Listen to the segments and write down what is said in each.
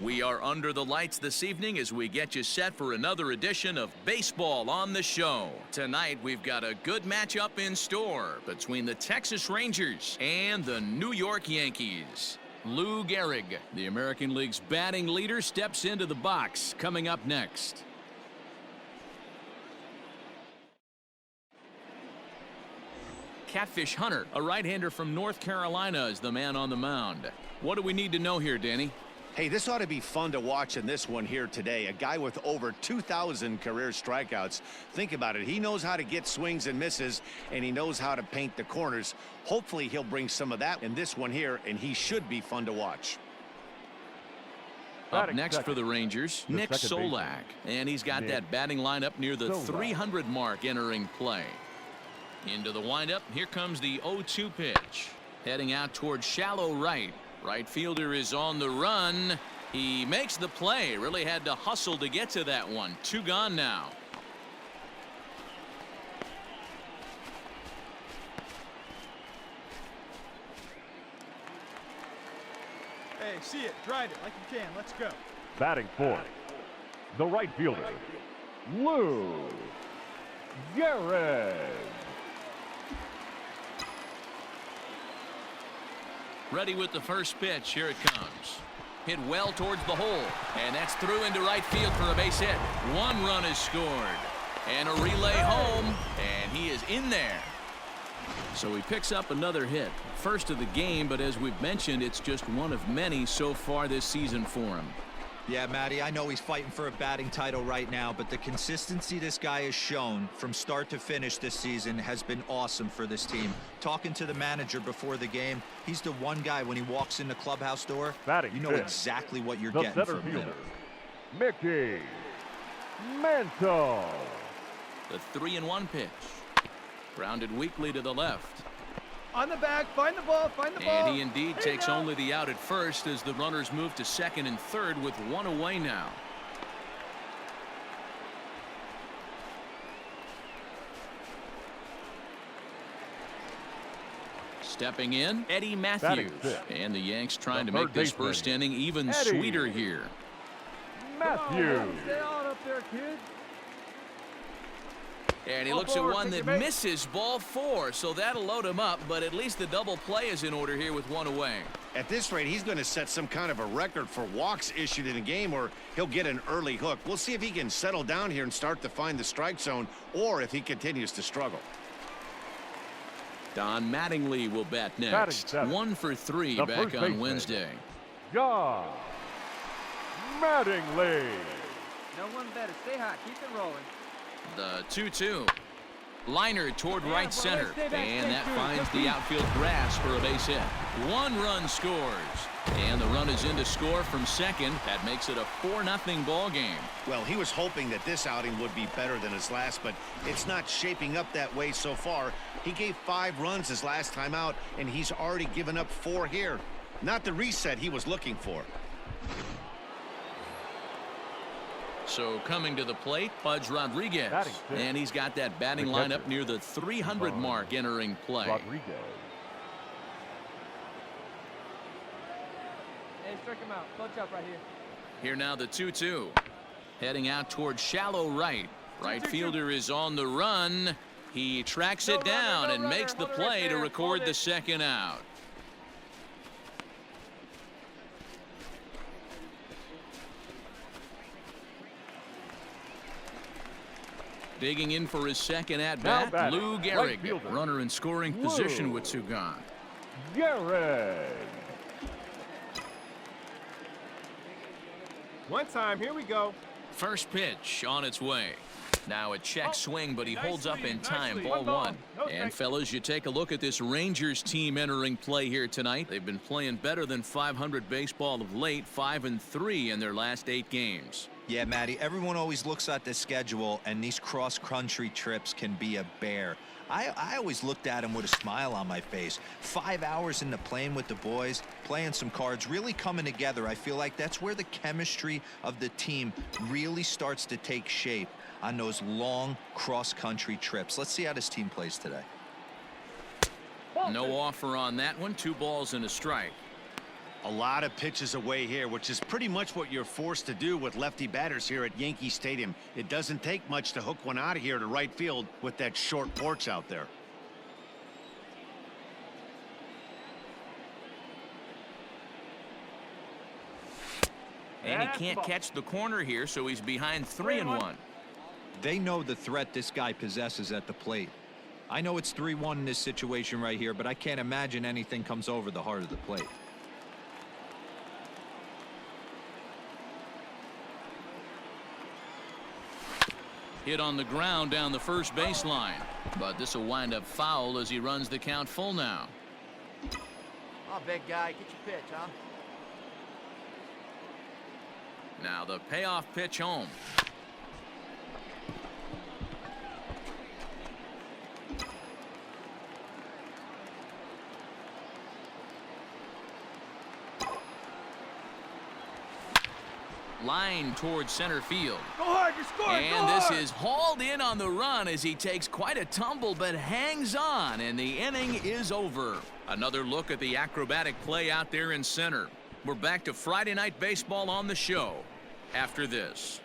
We are under the lights this evening as we get you set for another edition of Baseball on the Show. Tonight we've got a good matchup in store between the Texas Rangers and the New York Yankees. Lou Gehrig, the American League's batting leader, steps into the box. Coming up next. Catfish Hunter, a right-hander from North Carolina, is the man on the mound. What do we need to know here, Danny? Hey, this ought to be fun to watch in this one here today. A guy with over 2,000 career strikeouts. Think about it. He knows how to get swings and misses, and he knows how to paint the corners. Hopefully, he'll bring some of that in this one here, and he should be fun to watch. Up next for the Rangers, Nick Solak. And he's got that batting lineup near the 300 mark entering play. Into the windup. Here comes the 0-2 pitch. Heading out towards shallow right. Right fielder is on the run. He makes the play. Really had to hustle to get to that one. 2 gone now. Hey, see it, drive it like you can. Let's go. Batting fourth, the right fielder, Lou Gehrig. Ready with the first pitch. Here it comes. Hit well towards the hole. And that's through into right field for a base hit. 1 run is scored. And a relay home. And he is in there. So he picks up another hit. First of the game, but as we've mentioned, it's just one of many so far this season for him. Yeah, Matty, I know he's fighting for a batting title right now, but the consistency this guy has shown from start to finish this season has been awesome for this team. Talking to the manager before the game, he's the one guy when he walks in the clubhouse door, you know exactly what you're getting from him. Mickey Mantle. The 3-1 pitch. Grounded weakly to the left. On the back, find the ball, And he indeed takes only the out at first as the runners move to second and third with 1 away now. Stepping in, Eddie Matthews. And the Yanks trying to make this first inning even sweeter here. Matthews. Stay on up there, kid. And he looks at one that misses, ball 4, so that'll load him up, but at least the double play is in order here with 1 away. At this rate, he's going to set some kind of a record for walks issued in a game, or he'll get an early hook. We'll see if he can settle down here and start to find the strike zone, or if he continues to struggle. Don Mattingly will bat next. 1 for 3 back on Wednesday. Don Mattingly. No one better. Stay hot. Keep it rolling. The 2-2. Liner toward right center. And that finds the outfield grass for a base hit. 1 run scores. And the run is in to score from second. That makes it a 4-0 ball game. Well, he was hoping that this outing would be better than his last, but it's not shaping up that way so far. He gave 5 runs his last time out, and he's already given up 4 here. Not the reset he was looking for. So coming to the plate, Pudge Rodriguez. And he's got that batting lineup near the 300 mark entering play. Rodriguez. Hey, strike him out. Clutch up right here. Here now the 2-2. Heading out towards shallow right. Right fielder is on the run. He tracks it down and makes the play to record the second out. Digging in for his second at-bat, Lou Gehrig. Runner in scoring position with 2 gone. Gehrig. One time, here we go. First pitch on its way. Now a check swing, but he holds up in time. Ball 1. And fellas, you take a look at this Rangers team entering play here tonight. They've been playing better than 500 baseball of late, 5-3 in their last 8 games. Yeah, Matty, everyone always looks at the schedule, and these cross-country trips can be a bear. I always looked at him with a smile on my face. 5 hours in the plane with the boys, playing some cards, really coming together. I feel like that's where the chemistry of the team really starts to take shape on those long cross-country trips. Let's see how this team plays today. No offer on that one. 2 balls and a strike. A lot of pitches away here, which is pretty much what you're forced to do with lefty batters here at Yankee Stadium. It doesn't take much to hook one out of here to right field with that short porch out there. And he can't catch the corner here, so he's behind 3-1. They know the threat this guy possesses at the plate. I know it's 3-1 in this situation right here, but I can't imagine anything comes over the heart of the plate. Hit on the ground down the first baseline, but this will wind up foul as he runs the count full now. Oh, big guy, get your pitch, huh? Now the payoff pitch home. Line towards center field. Go hard, you're scoring. And this is hauled in on the run as he takes quite a tumble but hangs on, and the inning is over. Another look at the acrobatic play out there in center. We're back to Friday Night Baseball on the show after this.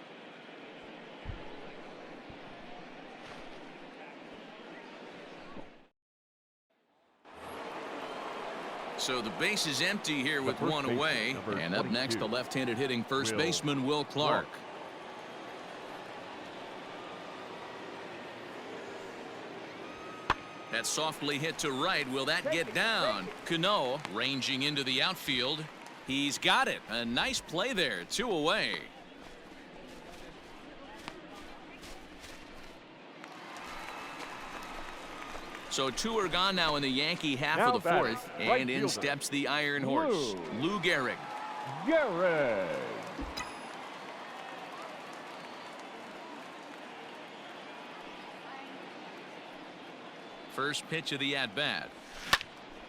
So the base is empty here with one away. And up next, the left-handed hitting first baseman, Will Clark. That's softly hit to right. Will that get down? Cano ranging into the outfield. He's got it. A nice play there. 2 away. So 2 are gone now in the Yankee half Now of the batting, 4th. right And in fielder, steps the Iron Horse, Lou Gehrig. Gehrig. First pitch of the at-bat.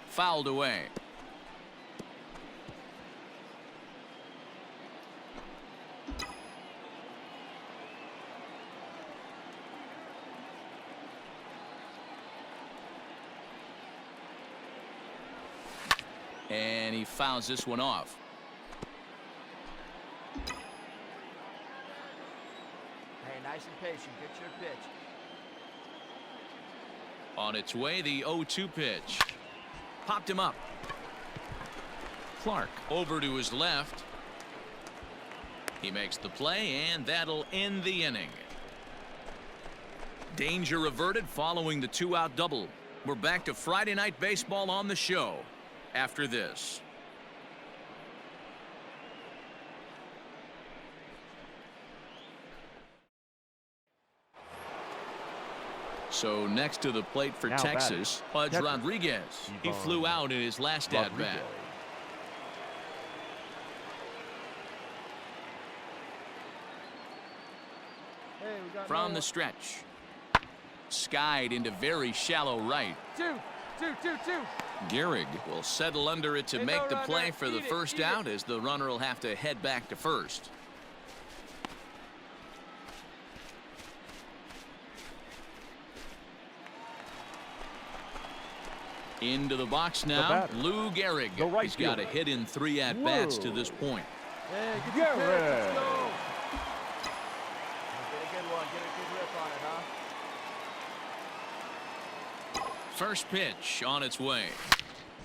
Fouled away. And he fouls this one off. Hey, nice and patient. Get your pitch. On its way, the 0-2 pitch. Popped him up. Clark over to his left. He makes the play, and that'll end the inning. Danger averted following the 2-out double. We're back to Friday Night Baseball on the show after this. So next to the plate for Now Texas, Pudge catcher, Rodriguez. He Ivan flew out in his last at-bat. Rodriguez. Hey, we got From the stretch. Skied into very shallow right. 2. Gehrig will settle under it to Hey, make no the runner. play for the Eat it, first eat it. out, as the runner will have to head back to first. Into the box now, batter, Lou Gehrig. the right He's got a fielder, hit in 3 at-bats to Lou. this point. Hey, get your pitch. Let's Gehrig. go. Get a good one. Get a good rip on it, huh? First pitch on its way.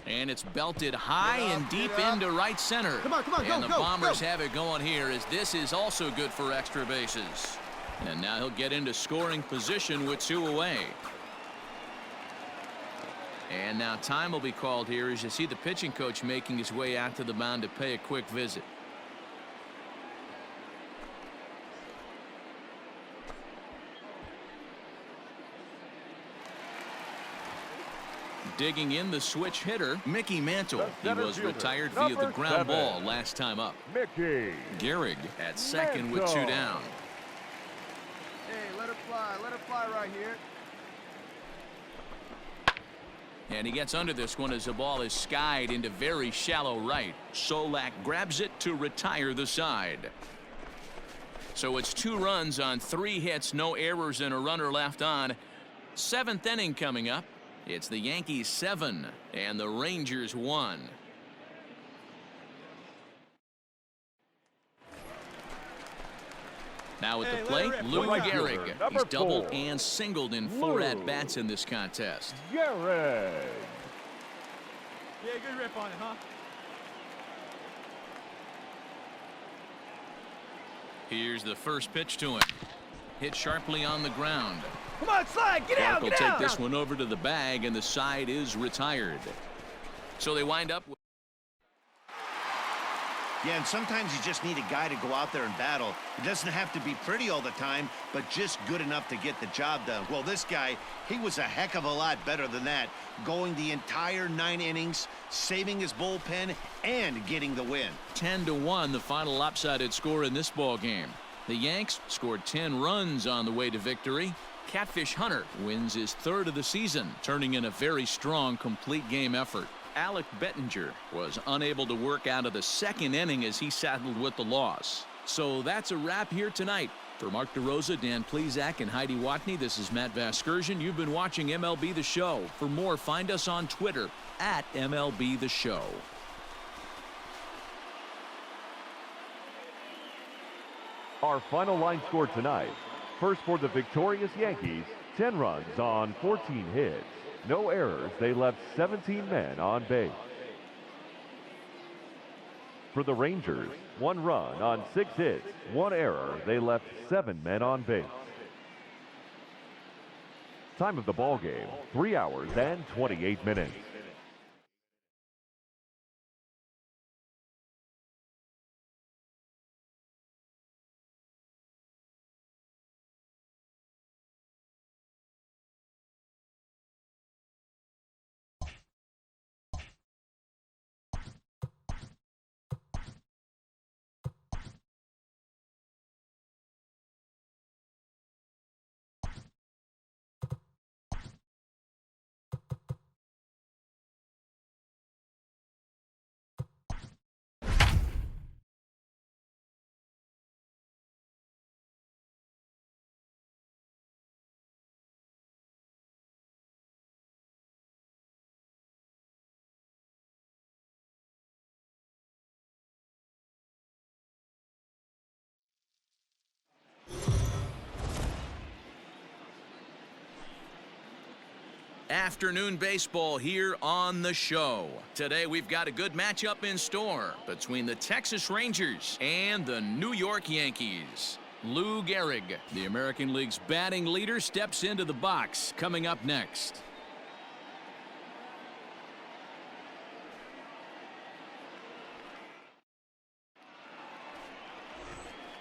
And it's belted high Get up, and deep get up. into right center. Come on, and go, the go, Bombers go. have it going here, as this is also good for extra bases. And now he'll get into scoring position with 2 away. And now time will be called here as you see the pitching coach making his way out to the mound to pay a quick visit. Digging in the switch hitter, Mickey Mantle. He center was fielder, retired via the number ground 7. ball last time up. Mickey Gehrig at second with 2 Mantle. down. Hey, let it fly right here. And he gets under this one as the ball is skied into very shallow right. Solak grabs it to retire the side. So it's 2 runs on 3 hits, no errors, and a runner left on. 7th inning coming up. It's the Yankees 7 and the Rangers 1. Now at Hey, the let it plate, rip. Lou Right Gehrig. fielder, number He's doubled 4. and singled in 4 Lou. at-bats in this contest. Gehrig. Yeah, good rip on it, huh? Here's the first pitch to him. Hit sharply on the ground. Come on, slide. Get Clark will take this one over to the bag, and the side is retired. So they wind up with Yeah, and sometimes you just need a guy to go out there and battle. It doesn't have to be pretty all the time, but just good enough to get the job done. Well, this guy, he was a heck of a lot better than that, going the entire 9 innings, saving his bullpen, and getting the win. 10-1, the final lopsided score in this ball game. The Yanks scored 10 runs on the way to victory. Catfish Hunter wins his 3rd of the season, turning in a very strong complete game effort. Alec Bettinger was unable to work out of the 2nd inning as he saddled with the loss. So that's a wrap here tonight. For Mark DeRosa, Dan Plesac, and Heidi Watney, this is Matt Vasgersian. You've been watching MLB The Show. For more, find us on Twitter at MLB The Show. Our final line score tonight. First for the victorious Yankees, 10 runs on 14 hits. No errors. They left 17 men on base. For the Rangers, 1 run on 6 hits, 1 error. They left 7 men on base. Time of the ball game, 3 hours and 28 minutes. Afternoon baseball here on the show. Today we've got a good matchup in store between the Texas Rangers and the New York Yankees. Lou Gehrig, the American League's batting leader, steps into the box. Coming up next.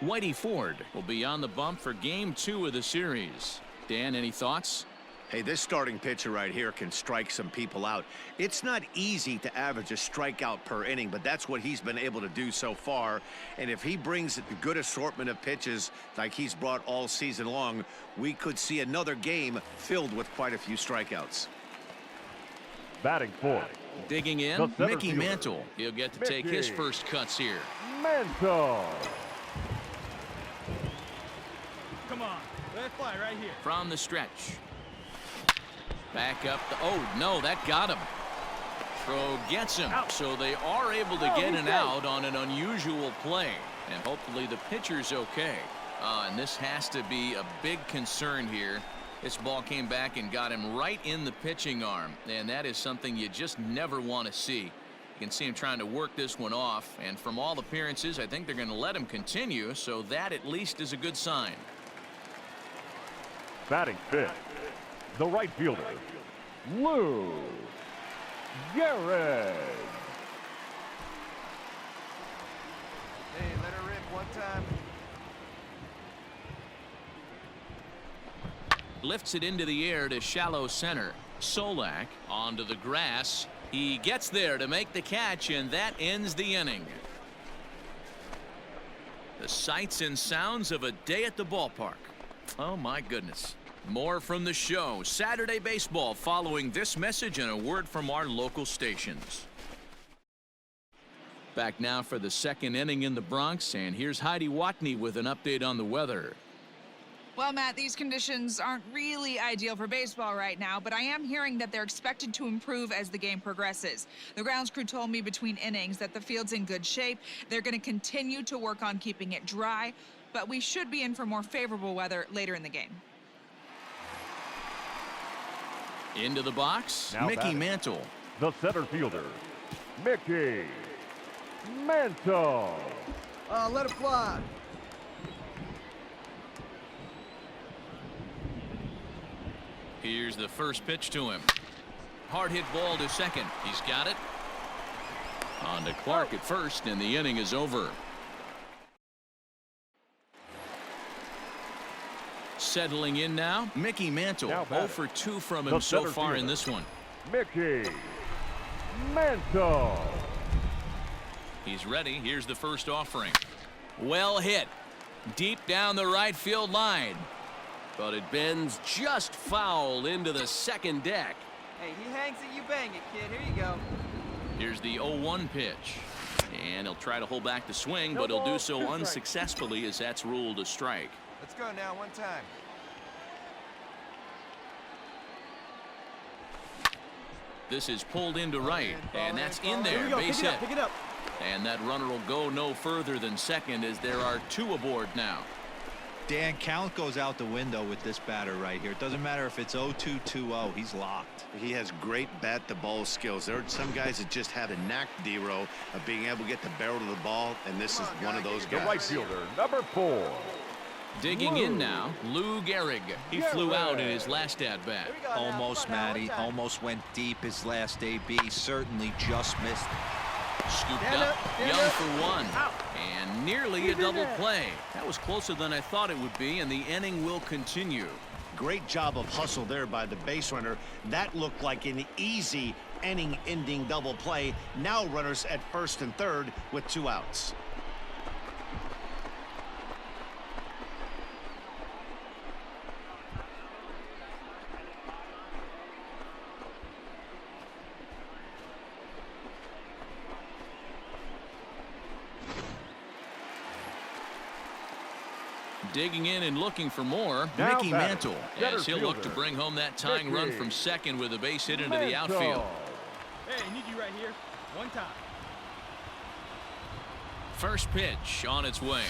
Whitey Ford will be on the bump for Game 2 of the series. Dan, any thoughts? Hey, this starting pitcher right here can strike some people out. It's not easy to average a strikeout per inning, but that's what he's been able to do so far. And if he brings a good assortment of pitches like he's brought all season long, we could see another game filled with quite a few strikeouts. Batting 4. Digging in, The center Mickey fielder. Mantle. He'll get to take his Mickey. first cuts here. Mantle. Come on. Let it fly right here. From the stretch. Back up. Oh, no, that got him. Throw gets him. Out. So they are able to get an out on an unusual play. And hopefully the pitcher's okay. And this has to be a big concern here. This ball came back and got him right in the pitching arm. And that is something you just never want to see. You can see him trying to work this one off. And from all appearances, I think they're going to let him continue. So that at least is a good sign. Batting 5th. The right fielder, Lou Gehrig. Hey, let her rip one time. Lifts it into the air to shallow center. Solak onto the grass. He gets there to make the catch, and that ends the inning. The sights and sounds of a day at the ballpark. Oh, my goodness. More from the show. Saturday baseball following this message and a word from our local stations. Back now for the 2nd inning in the Bronx, and here's Heidi Watney with an update on the weather. Well, Matt, these conditions aren't really ideal for baseball right now, but I am hearing that they're expected to improve as the game progresses. The grounds crew told me between innings that the field's in good shape. They're going to continue to work on keeping it dry, but we should be in for more favorable weather later in the game. Into the box, Now Mickey batting. Mantle. The center fielder, Mickey Mantle. Let it fly. Here's the first pitch to him. Hard hit ball to second. He's got it. On to Clark at first, and the inning is over. Settling in now, Mickey Mantle. Now 0 batting. for 2 from The him so center far in fielder. this one. Mickey Mantle. He's ready. Here's the first offering. Well hit. Deep down the right field line. But it bends just foul into the second deck. Hey, he hangs it, you bang it, kid. Here you go. Here's the 0-1 pitch. And he'll try to hold back the swing, but he'll do so unsuccessfully as that's ruled a strike. Let's go now, one time. This is pulled into right, and that's in there. Here we go. Base Pick it up. hit. Pick it up. And that runner will go no further than second as there are 2 aboard now. Dan, count goes out the window with this batter right here. It doesn't matter if it's 0-2, 2-0. He's locked. He has great bat-to-ball skills. There are some guys that just have a knack, D-Row, of being able to get the barrel to the ball, and this is one of those The guys. right fielder, number 4. Digging in now, Lou Gehrig. He flew out in his last at-bat. Here we go now. Almost, Come on now, one Matty. time. Almost went deep his last AB. Certainly just missed. Scooped Stand up, up, stand young up. for 1. Out. And nearly a double play. That was closer than I thought it would be, and the inning will continue. Great job of hustle there by the base runner. That looked like an easy inning-ending double play. Now runners at first and third with 2 outs. Digging in and looking for more, Now Mickey batting, Mantle, center as he'll look to fielder, bring home that tying run Mickey from second with a base hit into the Mantle. outfield. Hey, need you right here. One time. First pitch on its way.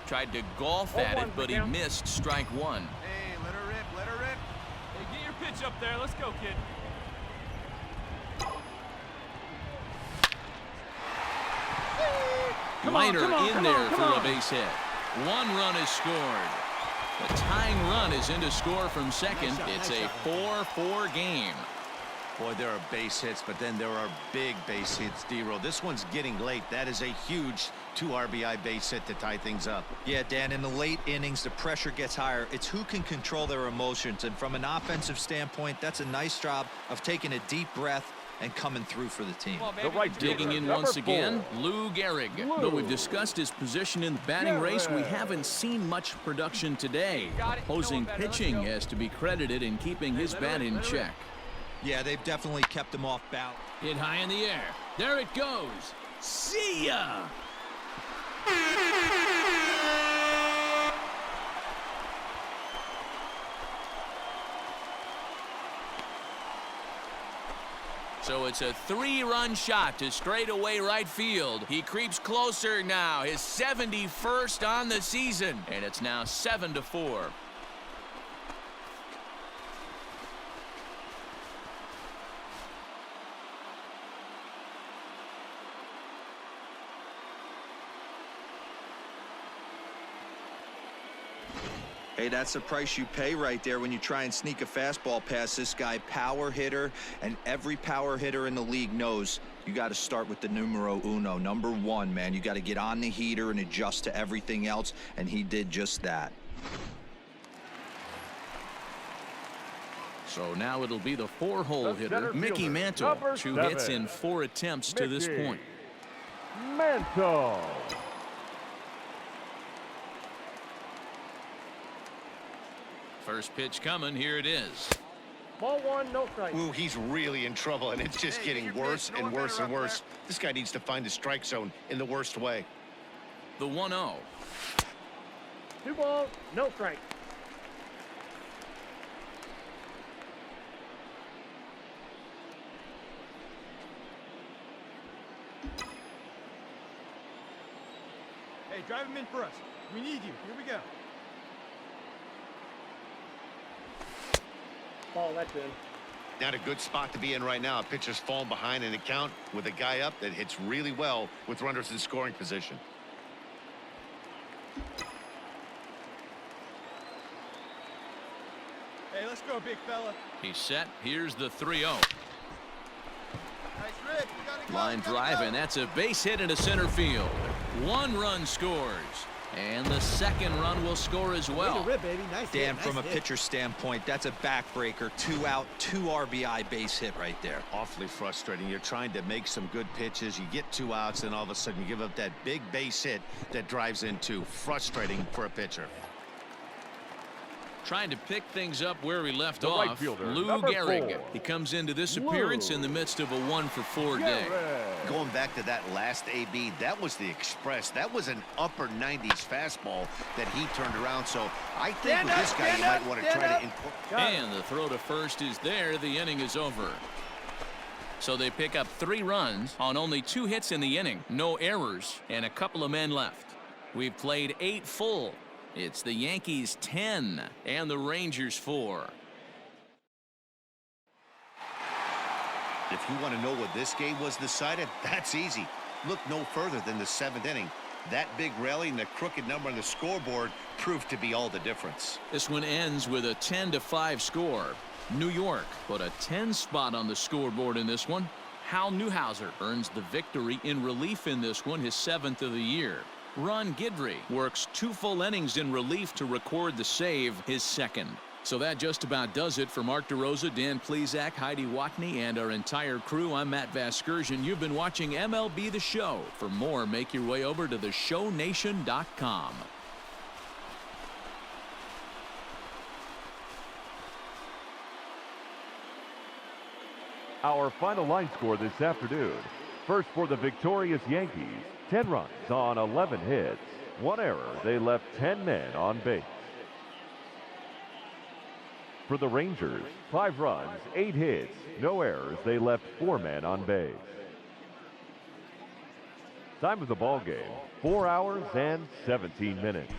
Tried to golf at it, but he missed strike 1. Hey, let her rip, let her rip. Hey, get your pitch up there. Let's go, kid. Liner in there for a base hit. 1 run is scored. The tying run is in to score from second. It's a 4-4 game. Boy, there are base hits, but then there are big base hits, D-Row. This one's getting late. That is a huge 2 RBI base hit to tie things up. Yeah, Dan, in the late innings, the pressure gets higher. It's who can control their emotions. And from an offensive standpoint, that's a nice job of taking a deep breath and coming through for the team. The right Digging fielder, in number once again, 4. Lou Gehrig. Though we've discussed his position in the batting race, we haven't seen much production today. Opposing pitching has to be credited in keeping his bat in check. Yeah, they've definitely kept him off balance. Hit high in the air. There it goes. See ya! So it's a 3-run shot to straightaway right field. He creeps closer now, his 71st on the season, and it's now 7-4. Hey, that's the price you pay right there when you try and sneak a fastball past this guy. Power hitter, and every power hitter in the league knows you got to start with the numero uno, number 1, man. You got to get on the heater and adjust to everything else, and he did just that. So now it'll be the 4-hole The hitter, center Mickey fielder, Mantle, number 2 hits 7. in 4 attempts to this Mickey point. Mantle. First pitch coming, here it is. Ball 1, no strike. Ooh, he's really in trouble, and it's just Hey, get getting your worse pitch. No and one worse better and up worse. This guy needs to find the strike zone in the worst way. The 1-0. 2 balls, no strike. Hey, drive him in for us. We need you. Here we go. Oh, that's in. Not a good spot to be in right now. A pitcher's falling behind in the count with a guy up that hits really well with runners in scoring position. Hey, let's go, big fella. He's set. Here's the 3-0. Nice, Rick. We gotta go. Line we gotta drive, go. and that's a base hit into center field. 1 run scores. And the second run will score as Way to well. rip, baby. Nice Dan, hit, from a nice hit. pitcher's standpoint, that's a backbreaker. 2 out, 2 RBI base hit right there. Awfully frustrating. You're trying to make some good pitches. You get 2 outs, and all of a sudden you give up that big base hit that drives in 2. Frustrating for a pitcher. Trying to pick things up where we left The right off. fielder, Lou number Gehrig. 4. He comes into this Lou. appearance in the midst of a 1-for-4 day. Gehrig. Going back to that last AB, that was the express. That was an upper 90s fastball that he turned around. So I think Stand with up, this guy, you stand might up, want to stand try up. to incorporate. Got it. And the throw to first is there. The inning is over. So they pick up 3 runs on only 2 hits in the inning. No errors and a couple of men left. We've played 8 full. It's the Yankees 10 and the Rangers 4. If you want to know what this game was decided, that's easy. Look no further than the 7th inning. That big rally and the crooked number on the scoreboard proved to be all the difference. This one ends with a 10-5 score. New York put a 10 spot on the scoreboard in this one. Hal Newhouser earns the victory in relief in this one, his 7th of the year. Ron Guidry works 2 full innings in relief to record the save, his 2nd. So that just about does it for Mark DeRosa, Dan Plesac, Heidi Watney, and our entire crew. I'm Matt Vasgersian. You've been watching MLB The Show. For more, make your way over to theshownation.com. Our final line score this afternoon. First for the victorious Yankees, 10 runs on 11 hits. 1 error, they left 10 men on base. For the Rangers, 5 runs, 8 hits, no errors, they left 4 men on base. Time of the ball game, 4 hours and 17 minutes.